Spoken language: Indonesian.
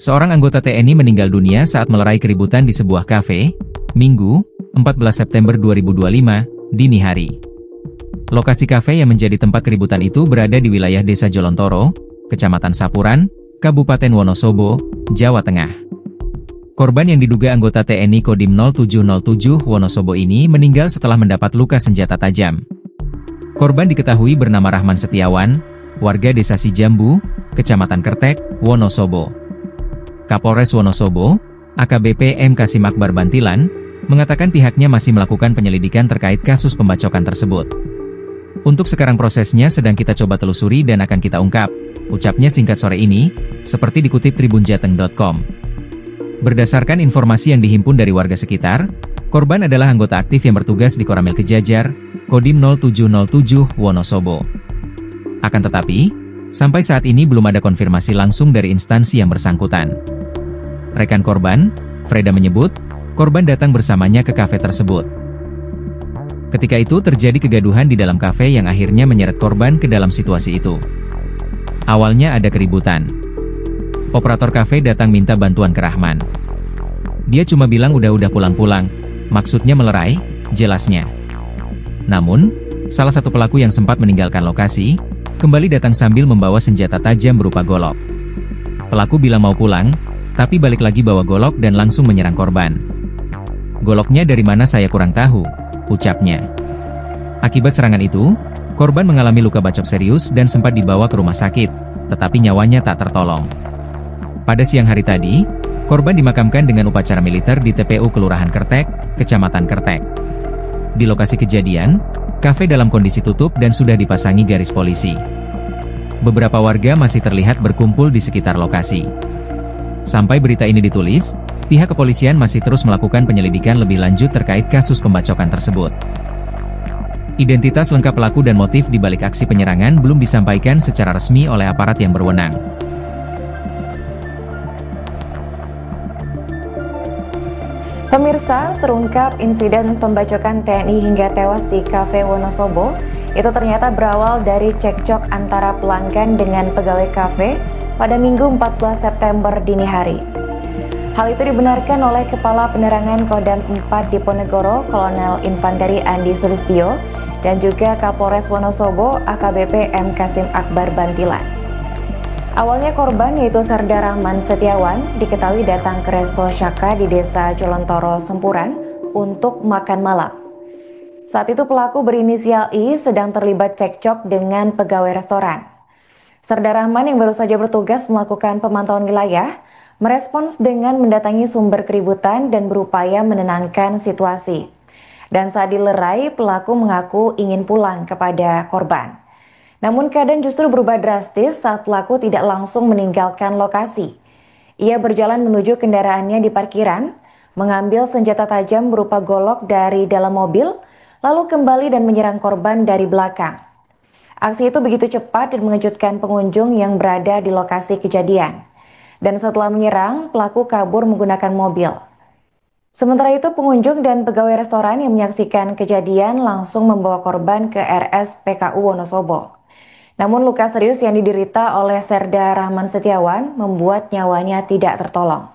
Seorang anggota TNI meninggal dunia saat melerai keributan di sebuah kafe, Minggu, 14 September 2025, dini hari. Lokasi kafe yang menjadi tempat keributan itu berada di wilayah Desa Jolontoro, Kecamatan Sapuran, Kabupaten Wonosobo, Jawa Tengah. Korban yang diduga anggota TNI Kodim 0707 Wonosobo ini meninggal setelah mendapat luka senjata tajam. Korban diketahui bernama Rahman Setiawan, warga Desa Sijambu, Kecamatan Kertek, Wonosobo. Kapolres Wonosobo, AKBP M. Kasim Akbar Bantilan, mengatakan pihaknya masih melakukan penyelidikan terkait kasus pembacokan tersebut. Untuk sekarang prosesnya sedang kita coba telusuri dan akan kita ungkap, ucapnya singkat sore ini, seperti dikutip tribunjateng.com. Berdasarkan informasi yang dihimpun dari warga sekitar, korban adalah anggota aktif yang bertugas di Koramil Kejajar, Kodim 0707 Wonosobo. Akan tetapi, sampai saat ini belum ada konfirmasi langsung dari instansi yang bersangkutan. Rekan korban, Freda menyebut, korban datang bersamanya ke kafe tersebut. Ketika itu terjadi kegaduhan di dalam kafe yang akhirnya menyeret korban ke dalam situasi itu. Awalnya ada keributan. Operator kafe datang minta bantuan ke Rahman. Dia cuma bilang udah pulang-pulang, maksudnya melerai, jelasnya. Namun, salah satu pelaku yang sempat meninggalkan lokasi, kembali datang sambil membawa senjata tajam berupa golok. Pelaku bilang mau pulang, tapi balik lagi bawa golok dan langsung menyerang korban. Goloknya dari mana saya kurang tahu, ucapnya. Akibat serangan itu, korban mengalami luka bacok serius dan sempat dibawa ke rumah sakit, tetapi nyawanya tak tertolong. Pada siang hari tadi, korban dimakamkan dengan upacara militer di TPU Kelurahan Kertek, Kecamatan Kertek. Di lokasi kejadian, kafe dalam kondisi tutup dan sudah dipasangi garis polisi. Beberapa warga masih terlihat berkumpul di sekitar lokasi. Sampai berita ini ditulis, pihak kepolisian masih terus melakukan penyelidikan lebih lanjut terkait kasus pembacokan tersebut. Identitas lengkap pelaku dan motif di balik aksi penyerangan belum disampaikan secara resmi oleh aparat yang berwenang. Pemirsa, terungkap insiden pembacokan TNI hingga tewas di kafe Wonosobo. Itu ternyata berawal dari cekcok antara pelanggan dengan pegawai kafe pada Minggu 14 September dini hari. Hal itu dibenarkan oleh Kepala Penerangan Kodam 4 Diponegoro, Kolonel Infanteri Andi Sulistyo, dan juga Kapolres Wonosobo, AKBP M. Kasim Akbar Bantilan. Awalnya korban yaitu Serda Rahman Setiawan diketahui datang ke Resto Shaka di Desa Jolontoro, Sempuran untuk makan malam. Saat itu pelaku berinisial I sedang terlibat cekcok dengan pegawai restoran. Serda Rahman yang baru saja bertugas melakukan pemantauan wilayah, merespons dengan mendatangi sumber keributan dan berupaya menenangkan situasi. Dan saat dilerai, pelaku mengaku ingin pulang kepada korban. Namun keadaan justru berubah drastis saat pelaku tidak langsung meninggalkan lokasi. Ia berjalan menuju kendaraannya di parkiran, mengambil senjata tajam berupa golok dari dalam mobil, lalu kembali dan menyerang korban dari belakang. Aksi itu begitu cepat dan mengejutkan pengunjung yang berada di lokasi kejadian. Dan setelah menyerang, pelaku kabur menggunakan mobil. Sementara itu, pengunjung dan pegawai restoran yang menyaksikan kejadian langsung membawa korban ke RSPKU Wonosobo. Namun luka serius yang diderita oleh Serda Rahman Setiawan membuat nyawanya tidak tertolong.